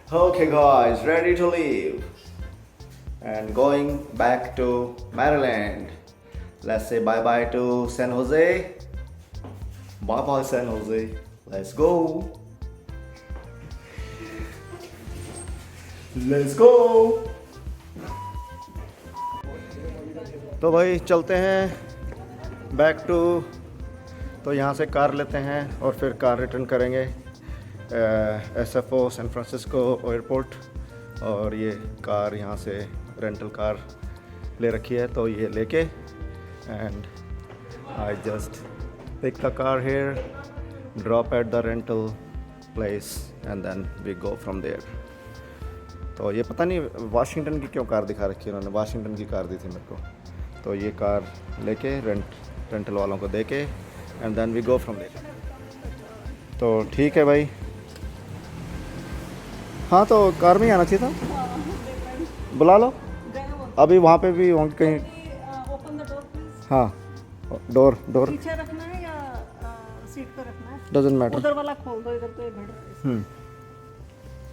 Okay, guys, ready to leave and going back to Maryland. Let's say bye bye to San Jose. Bye bye, San Jose. Let's go. Let's go. तो भाई चलते हैं back to. तो यहाँ से car लेते हैं और फिर कार रिटर्न करेंगे SFO सैन फ्रांसिस्को एयरपोर्ट। और ये कार यहाँ से रेंटल कार ले रखी है, तो ये लेके and I just pick the car here, drop at the rental place and then we go from there. तो ये पता नहीं वाशिंगटन की क्यों कार दिखा रखी है उन्होंने, वाशिंगटन की कार दी थी मेरे को। तो ये कार लेके रेंटल वालों को दे के and then we go from there. तो ठीक है भाई। हाँ तो कार में ही आना चाहिए था, बुला लो अभी। वहाँ पे भी वहाँ कहीं ओपन द डोर प्लीज। हाँ डोर पीछे रखना है या सीट पे रखना है? Doesn't matter. उधर वाला खोल दो, इधर पे भीड़ है।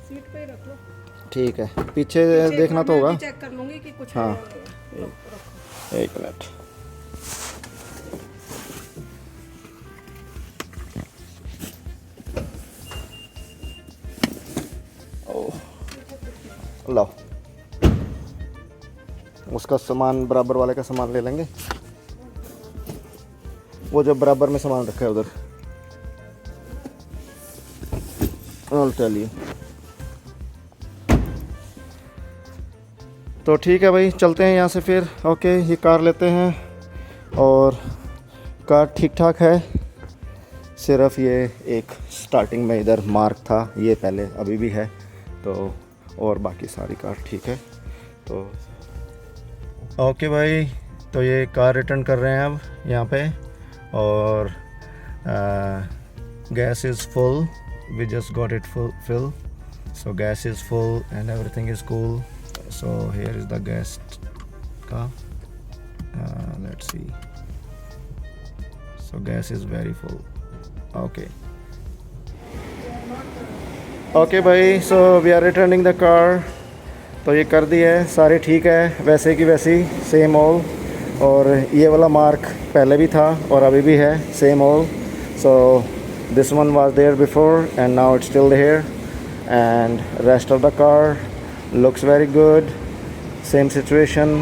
सीट पे ही रख लो। ठीक है, पीछे देखना तो होगा। चेक कर लूंगी कि कुछ हाँ है या नहीं। एक मिनट। लो, उसका सामान बराबर वाले का सामान ले लेंगे, वो जो बराबर में सामान रखा है उधर। I'll tell you। तो ठीक है भाई, चलते हैं यहाँ से फिर। ओके, ये कार लेते हैं और कार ठीक ठाक है, सिर्फ ये एक स्टार्टिंग में इधर मार्क था, ये पहले अभी भी है, तो और बाकी सारी कार ठीक है। तो ओके भाई, तो ये कार रिटर्न कर रहे हैं अब यहाँ पे। और gas is full, we just got it fill, so gas is full and everything is cool. So here is the guest car. Let's see. So gas is very full. Okay. Okay भाई, so we are returning the car. तो ये कर दी है, सारी ठीक है, वैसे की वैसी, सेम ऑल। और ये वाला मार्क पहले भी था और अभी भी है, same all. So this one was there before and now it's still here. And rest of the car looks very good, same situation,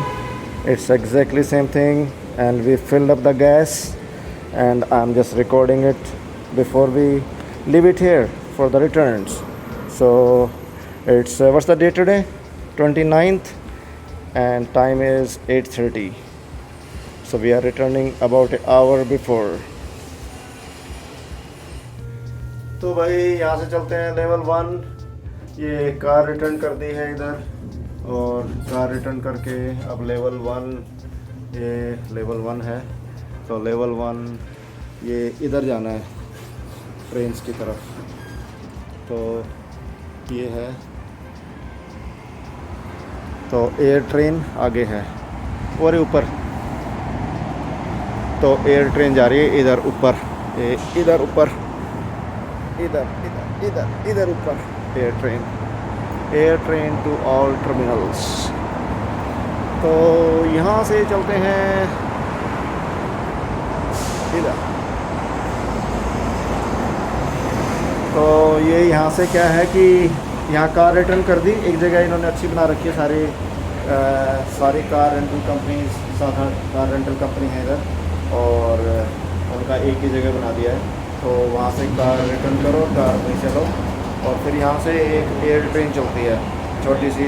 it's exactly same thing. And we filled up the gas and I'm just recording it before we leave it here for the returns. So it's what's the date today? 29th and time is 8:30. So we are returning about an hour before. तो भाई यहाँ से चलते हैं level 1। ये car return कर दी है इधर, और कार रिटर्न करके अब लेवल 1, ये लेवल 1 है। तो लेवल 1 ये इधर जाना है ट्रेन्स की तरफ। तो ये है, तो एयर ट्रेन आगे है और ऊपर। तो एयर ट्रेन जा रही है इधर ऊपर, इधर ऊपर, इधर इधर इधर इधर ऊपर air train to all terminals. तो यहाँ से चलते हैं इधर। तो ये यहाँ से क्या है कि यहाँ कार रिटर्न कर दी, एक जगह इन्होंने अच्छी बना रखी है, सारी car rental companies, 7-8 car rental company है इधर, और उनका एक ही जगह बना दिया है। तो वहाँ से कार रिटर्न करो, कार में चलो, और फिर यहाँ से एक एयर ट्रेन चलती है, छोटी सी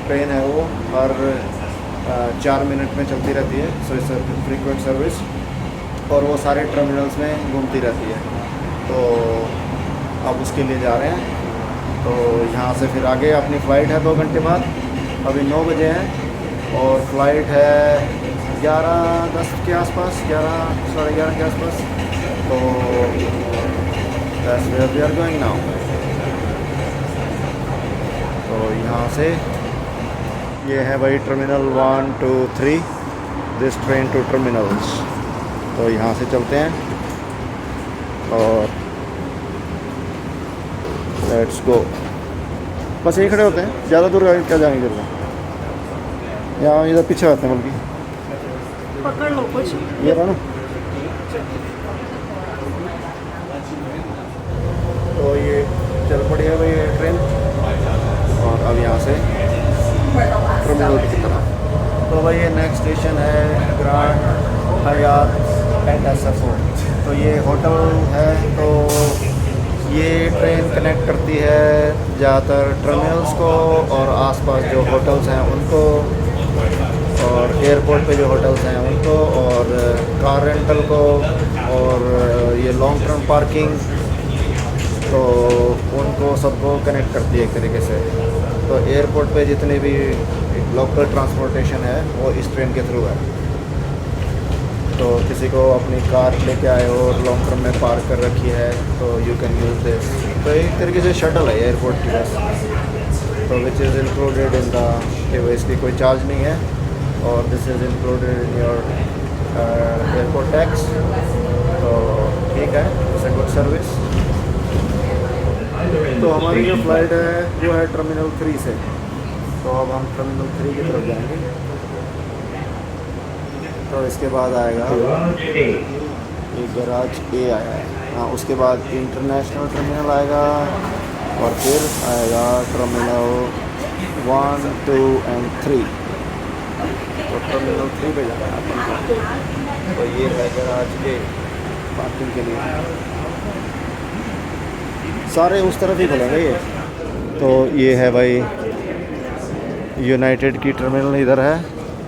ट्रेन है वो, हर 4 मिनट में चलती रहती है। सो इट्स फ्रीक्वेंट सर्विस, और वो सारे टर्मिनल्स में घूमती रहती है। तो अब उसके लिए जा रहे हैं। तो यहाँ से फिर आगे अपनी फ़्लाइट है 2 घंटे बाद, अभी 9 बजे हैं, और फ्लाइट है 11:10 के आसपास, 11 साढ़े 11 के आसपास। तो that's where we are going now. तो यहाँ से ये है भाई terminal 1 2 3, this train to terminals. तो यहाँ से चलते हैं और लेट्स गो। बस यहीं खड़े होते हैं, ज़्यादा दूर क्या जाने की जरूरत है। यहाँ इधर पीछे आते हैं बल्कि पकड़ लो कुछ। ये रहा ना। तो ये चल पड़ी है भाई ये ट्रेन, और अब यहाँ से टर्मिनल की तरफ। तो भाई ये नेक्स्ट स्टेशन है ग्रैंड हयात एंड SFO। तो ये होटल है। तो ये ट्रेन कनेक्ट करती है ज़्यादातर टर्मिनल्स को और आसपास जो होटल्स हैं उनको, और एयरपोर्ट पे जो होटल्स हैं उनको, और कार रेंटल को, और ये लॉन्ग टर्म पार्किंग, तो उनको सबको कनेक्ट करती है एक तरीके से। तो एयरपोर्ट पे जितने भी लोकल ट्रांसपोर्टेशन है वो इस ट्रेन के थ्रू है। तो किसी को अपनी कार लेके आए हो और लॉन्ग टर्म में पार्क कर रखी है तो यू कैन यूज़ दिस। तो एक तरीके से शटल है एयरपोर्ट की बस। तो which is included in the कि वो इसकी कोई चार्ज नहीं है, और this is included in your airport tax. तो ठीक है, इट्स अ गुड सर्विस। तो हमारी जो फ़्लाइट है वो है टर्मिनल 3 से। तो अब हम टर्मिनल 3 की तरफ जाएंगे। तो इसके बाद आएगा ये गैराज A आया है, हाँ। उसके बाद इंटरनेशनल टर्मिनल आएगा, और फिर आएगा टर्मिनल 1, 2 एंड 3। तो टर्मिनल 3 पे जाना है अपन को। तो ये है गैराज A पार्किंग के लिए। सारे उस तरफ ही खुलेंगे ये। तो ये है भाई यूनाइटेड की टर्मिनल इधर है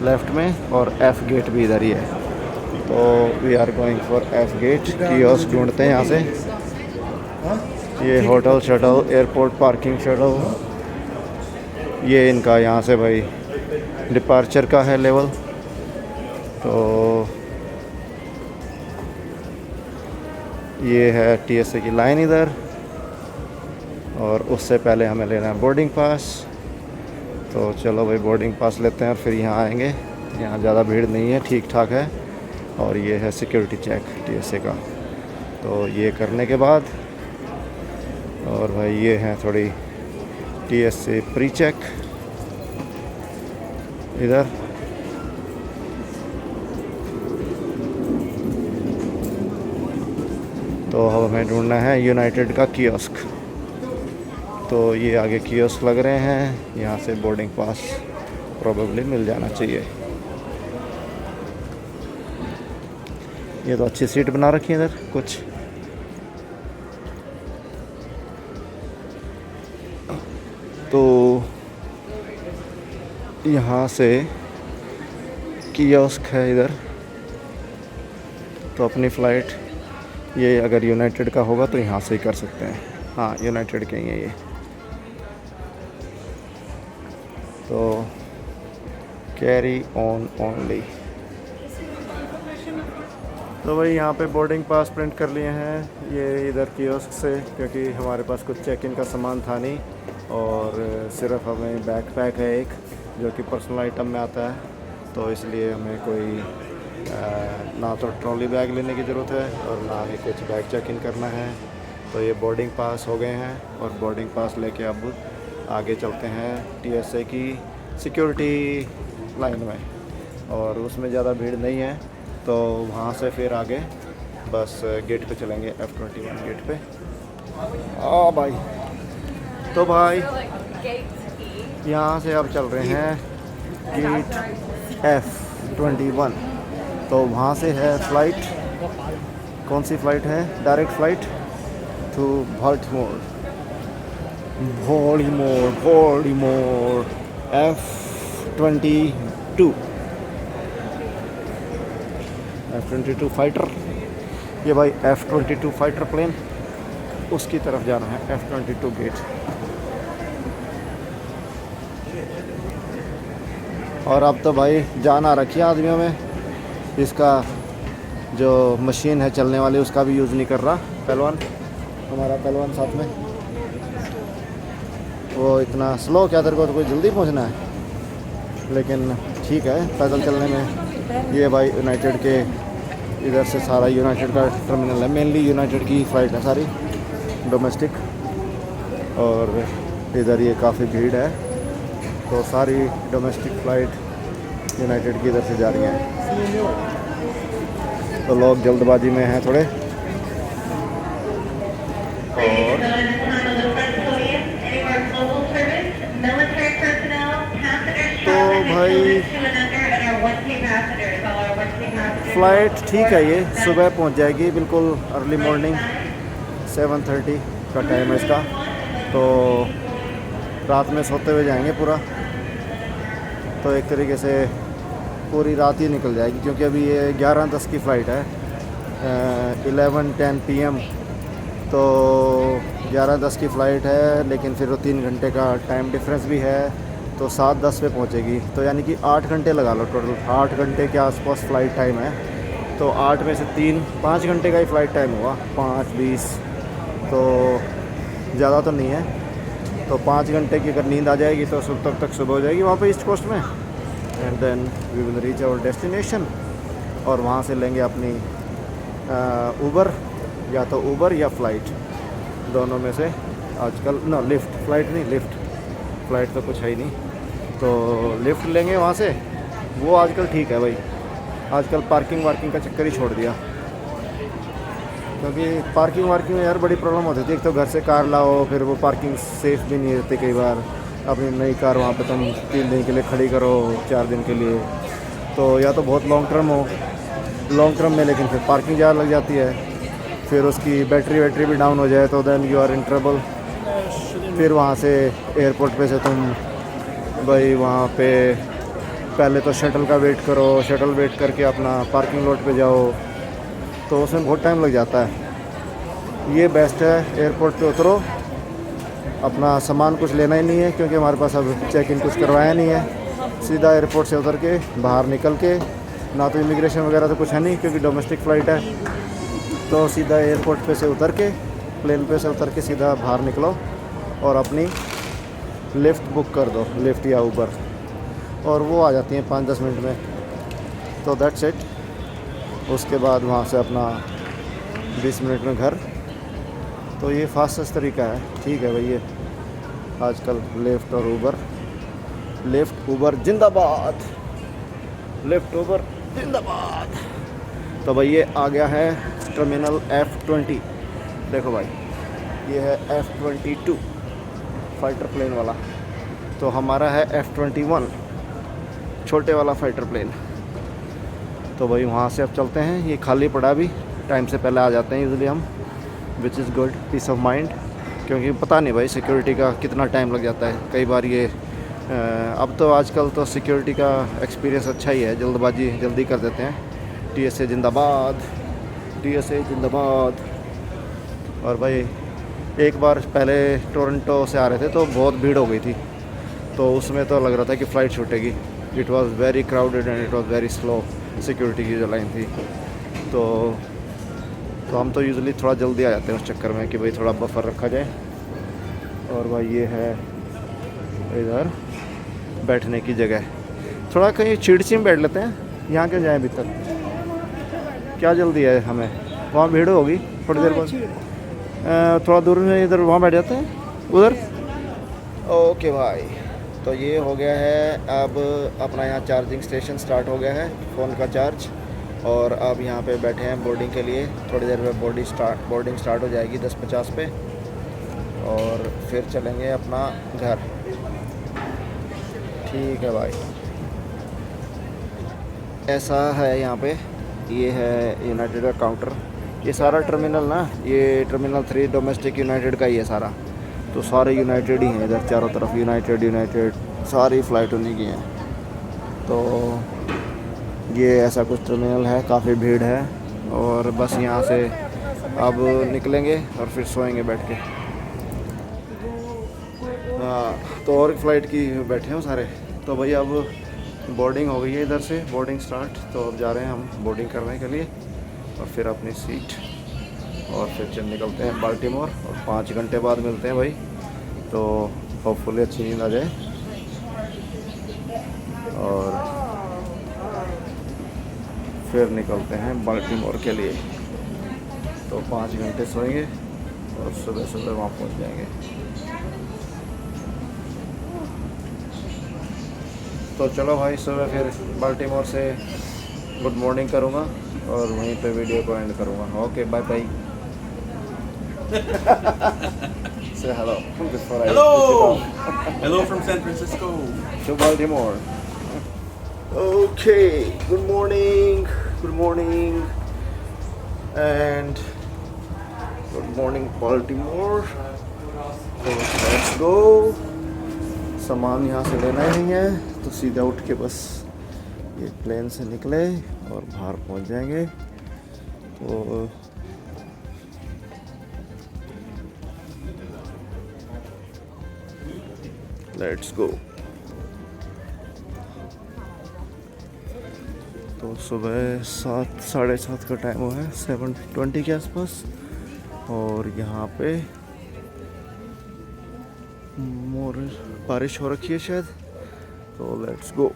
लेफ़्ट में, और F गेट भी इधर ही है। तो we are going for F gate. Kiosk ढूंढते हैं यहाँ से। ये hotel shuttle, airport parking shuttle, ये इनका यहाँ से भाई डिपार्चर का है लेवल। तो ये है TSA की लाइन इधर, और उससे पहले हमें लेना है बोर्डिंग पास। तो चलो भाई बोर्डिंग पास लेते हैं और फिर यहाँ आएंगे। यहाँ ज़्यादा भीड़ नहीं है, ठीक ठाक है। और ये है सिक्योरिटी चेक TSA का। तो ये करने के बाद, और भाई ये है थोड़ी TSA प्री चेक इधर। तो अब हमें ढूंढना है यूनाइटेड का कियोस्क। तो ये आगे कियोस्क लग रहे हैं, यहाँ से बोर्डिंग पास प्रोबेबली मिल जाना चाहिए। ये तो अच्छी सीट बना रखी है इधर कुछ। तो यहाँ से कियोस्क है इधर। तो अपनी फ़्लाइट ये अगर यूनाइटेड का होगा तो यहाँ से ही कर सकते हैं। हाँ, यूनाइटेड के ही है ये। तो कैरी ऑन ओनली। तो भाई यहाँ पे बोर्डिंग पास प्रिंट कर लिए हैं ये इधर कियोस्क से, क्योंकि हमारे पास कुछ चेक इन का सामान था नहीं, और सिर्फ हमें बैकपैक है एक जो कि पर्सनल आइटम में आता है। तो इसलिए हमें कोई ना तो ट्रॉली बैग लेने की ज़रूरत है और ना ही कुछ बैग चेक इन करना है। तो ये बोर्डिंग पास हो गए हैं, और बोर्डिंग पास लेके अब आगे चलते हैं TSA की सिक्योरिटी लाइन में, और उसमें ज़्यादा भीड़ नहीं है। तो वहाँ से फिर आगे बस गेट पे चलेंगे, F21 गेट पे। भाई तो भाई यहाँ से अब चल रहे हैं गेट F21। तो वहाँ से है फ़्लाइट, कौन सी फ़्लाइट है? Direct flight to Baltimore F22 fighter. ये भाई F22 फाइटर प्लेन, उसकी तरफ जाना है, F22 गेट। और अब तो भाई जान आ रखी है आदमियों में, इसका जो मशीन है चलने वाली उसका भी यूज़ नहीं कर रहा पहलवान, हमारा पहलवान साथ में। वो इतना स्लो, क्या तेरे को तो कोई जल्दी पहुंचना है? लेकिन ठीक है, पैदल चलने में। ये भाई यूनाइटेड के इधर से सारा यूनाइटेड का टर्मिनल है, मेनली यूनाइटेड की फ़्लाइट है सारी डोमेस्टिक। और इधर ये काफ़ी भीड़ है, तो सारी डोमेस्टिक फ़्लाइट यूनाइटेड की इधर से जा रही हैं, तो लोग जल्दबाजी में हैं थोड़े। और तो भाई फ़्लाइट ठीक है, ये सुबह पहुंच जाएगी, बिल्कुल अर्ली मॉर्निंग 7:30 का टाइम है इसका। तो रात में सोते हुए जाएंगे पूरा, तो एक तरीके से पूरी रात ही निकल जाएगी, क्योंकि अभी ये 11:10 की फ़्लाइट है, 11:10 PM। तो 11:10 की फ़्लाइट है, लेकिन फिर वो 3 घंटे का टाइम डिफरेंस भी है, तो 7:10 पे पहुंचेगी। तो यानी कि 8 घंटे लगा लो, टोटल 8 घंटे के आसपास फ़्लाइट टाइम है। तो 8 में से 5 घंटे का ही फ़्लाइट टाइम हुआ, 5:20, तो ज़्यादा तो नहीं है। तो 5 घंटे की अगर नींद आ जाएगी तो तब तक सुबह हो जाएगी वहाँ पे ईस्ट कोस्ट में, and then we will reach our destination. और वहाँ से लेंगे अपनी उबर, या तो उबर या फ़्लाइट, दोनों में से आजकल ना, लिफ्ट, फ़्लाइट नहीं, लिफ्ट, फ़्लाइट तो कुछ है ही नहीं, तो लिफ्ट लेंगे वहाँ से। वो आजकल ठीक है भाई, आजकल पार्किंग वार्किंग का चक्कर ही छोड़ दिया, क्योंकि पार्किंग वार्किंग में यार बड़ी प्रॉब्लम होती थी। एक तो घर से कार लाओ, फिर वो पार्किंग सेफ़ भी नहीं रहती कई बार। अपनी नई कार वहाँ पे तुम 3 दिन के लिए खड़ी करो, 4 दिन के लिए, तो या तो बहुत लॉन्ग टर्म हो, लॉन्ग टर्म में लेकिन फिर पार्किंग ज़्यादा लग जाती है, फिर उसकी बैटरी भी डाउन हो जाए तो then you are in trouble. फिर वहाँ से एयरपोर्ट पे से तुम भाई वहाँ पे पहले तो शटल का वेट करो, शटल वेट करके अपना पार्किंग लॉट पे जाओ, तो उसमें बहुत टाइम लग जाता है। ये बेस्ट है, एयरपोर्ट पे उतरो, अपना सामान कुछ लेना ही नहीं है, क्योंकि हमारे पास अब चेक इन कुछ करवाया नहीं है। सीधा एयरपोर्ट से उतर के बाहर निकल के, ना तो इमिग्रेशन वगैरह तो कुछ है नहीं क्योंकि डोमेस्टिक फ़्लाइट है, तो सीधा एयरपोर्ट पे से उतर के, प्लेन पे से उतर के सीधा बाहर निकलो और अपनी लिफ्ट बुक कर दो, लिफ्ट या ऊबर, और वो आ जाती हैं 5-10 मिनट में, तो दैट्स इट। उसके बाद वहाँ से अपना 20 मिनट में घर। तो ये फास्टेस्ट तरीका है, ठीक है भाई। ये आजकल लिफ्ट और ऊबर, लिफ्ट ऊबर जिंदाबाद, लिफ्ट ऊबर जिंदाबाद। तो भाई ये आ गया है टर्मिनल F-20, देखो भाई ये है F-22 फाइटर प्लेन वाला, तो हमारा है F-21 छोटे वाला फाइटर प्लेन। तो भाई वहाँ से अब चलते हैं, ये खाली पड़ा भी, टाइम से पहले आ जाते हैं यूजुअली हम, which is good, peace of mind, क्योंकि पता नहीं भाई सिक्योरिटी का कितना टाइम लग जाता है कई बार। ये अब तो आजकल तो सिक्योरिटी का एक्सपीरियंस अच्छा ही है, जल्दबाजी जल्दी कर देते हैं। TSA जिंदाबाद, TSA जिंदाबाद। और भाई एक बार पहले टोरंटो से आ रहे थे तो बहुत भीड़ हो गई थी, तो उसमें तो लग रहा था कि फ़्लाइट छूटेगी। It was very crowded and it was very slow, security की जो लाइन थी। तो हम तो यूजुअली थोड़ा जल्दी आ जाते हैं उस चक्कर में कि भाई थोड़ा बफर रखा जाए। और भाई ये है इधर बैठने की जगह, थोड़ा कहीं चिड़ची में बैठ लेते हैं, यहाँ क्यों जाएँ भीतर, क्या जल्दी है हमें, वहाँ भीड़ होगी थोड़ी देर बाद, थोड़ा दूर में इधर वहाँ बैठ जाते हैं उधर। ओके भाई, तो ये हो गया है अब अपना यहाँ चार्जिंग स्टेशन स्टार्ट हो गया है फ़ोन का चार्ज, और अब यहाँ पे बैठे हैं बोर्डिंग के लिए। थोड़ी देर में बोर्डिंग स्टार्ट हो जाएगी 10:50 पे, और फिर चलेंगे अपना घर। ठीक है भाई, ऐसा है यहाँ पे, ये है यूनाइटेड का काउंटर। ये सारा टर्मिनल ना, ये टर्मिनल 3 डोमेस्टिक यूनाइटेड का ही है सारा, तो सारे यूनाइटेड ही हैं इधर चारों तरफ, यूनाइटेड सारी फ़्लाइट उन्हीं की हैं। तो ये ऐसा कुछ टर्मिनल है, काफ़ी भीड़ है, और बस यहाँ से अब निकलेंगे और फिर सोएंगे बैठ के। हाँ, तो और फ़्लाइट की बैठे हैं सारे। तो भाई अब बोर्डिंग हो गई है, इधर से बोर्डिंग स्टार्ट, तो अब जा रहे हैं हम बोर्डिंग करने के लिए, और फिर अपनी सीट, और फिर चल निकलते हैं बाल्टीमोर, और 5 घंटे बाद मिलते हैं भाई। तो होपफुली अच्छी नींद आ जाए, और फिर निकलते हैं बाल्टीमोर के लिए। तो 5 घंटे सोएंगे और सुबह सुबह वहाँ पहुँच जाएंगे। तो चलो भाई, सुबह फिर बाल्टीमोर से गुड मॉर्निंग करूँगा और वहीं पे वीडियो को एंड करूँगा। Okay, bye bye. Say hello before I Hello! switch it off. Hello from San Francisco. To Baltimore. Okay, good morning, and good morning Baltimore. So let's go. सामान यहाँ से लेना ही नहीं है, तो सीधा उठ के बस ये प्लेन से निकले और बाहर पहुँच जाएंगे। तो लेट्स गो। तो सुबह 7-7:30 का टाइम हुआ है, 7:20 के आसपास, और यहाँ पे बारिश हो रखी है शायद। तो लेट्स गो।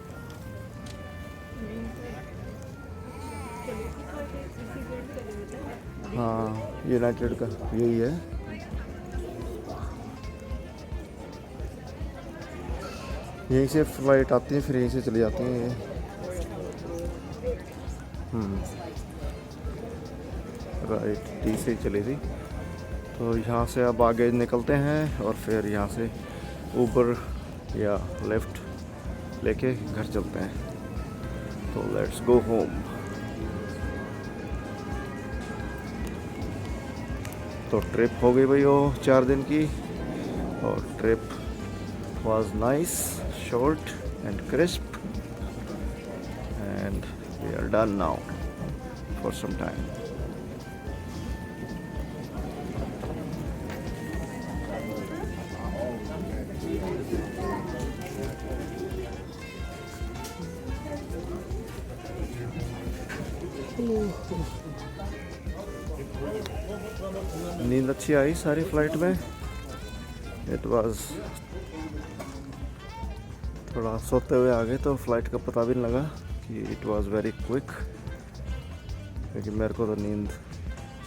हाँ, यूनाइटेड का यही है। यहीं से फ्लाइट आती है, फिर यहीं से चली जाती हैं ये। राइट, टी से चली थी। तो यहाँ से अब आगे निकलते हैं और फिर यहाँ से ऊबर या लेफ़्ट लेके घर चलते हैं। तो लेट्स गो होम। तो ट्रिप हो गई भाई वो 4 दिन की, और trip was nice, short and crisp, and we are done now for some time. नींद अच्छी आई सारी फ्लाइट में। इट वाज थोड़ा सोते हुए आ गए तो फ्लाइट का पता भी नहीं लगा कि इट वाज वेरी क्विक, क्योंकि मेरे को तो नींद,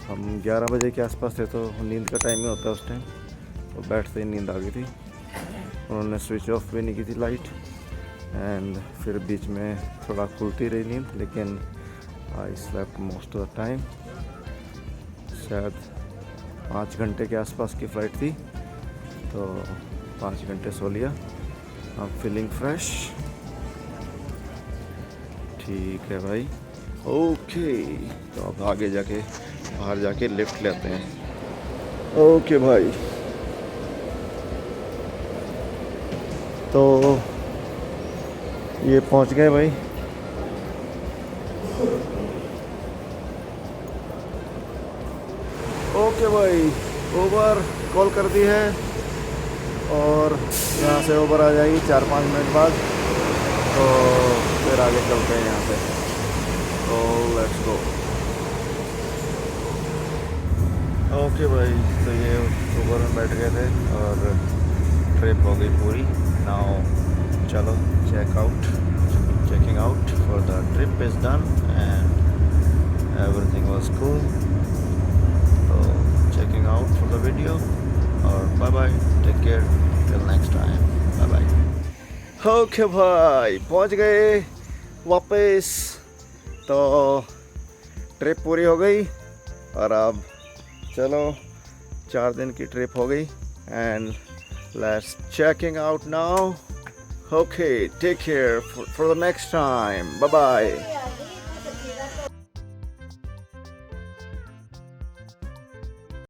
हम 11 बजे के आसपास थे तो नींद का टाइम ही होता है उस टाइम, तो बैठते ही नींद आ गई थी। उन्होंने स्विच ऑफ भी नहीं की थी लाइट, एंड फिर बीच में थोड़ा खुलती रही नींद, लेकिन I slept most of the time. शायद 5 घंटे के आसपास की फ़्लाइट थी, तो 5 घंटे सो लिया। I am feeling fresh. ठीक है भाई, ओके। तो अब आगे जाके बाहर जाके लिफ्ट लेते हैं। ओके भाई, तो ये पहुंच गए भाई। ओके भाई, ऊबर कॉल कर दी है और यहाँ से ऊबर आ जाएगी 4-5 मिनट बाद, तो फिर आगे चलते हैं यहाँ से। तो लेट्स गो। ओके भाई, तो ये ऊबर में बैठ गए थे और ट्रिप हो गई पूरी। नाउ चलो checking out for the trip is done and everything was cool. Checking out for the video, और bye bye, take care till next time, bye bye। Okay भाई, पहुंच गए वापस। तो ट्रिप पूरी हो गई और अब चलो 4 दिन की ट्रिप हो गई, and let's checking out now। Okay, take care for the next time, bye bye।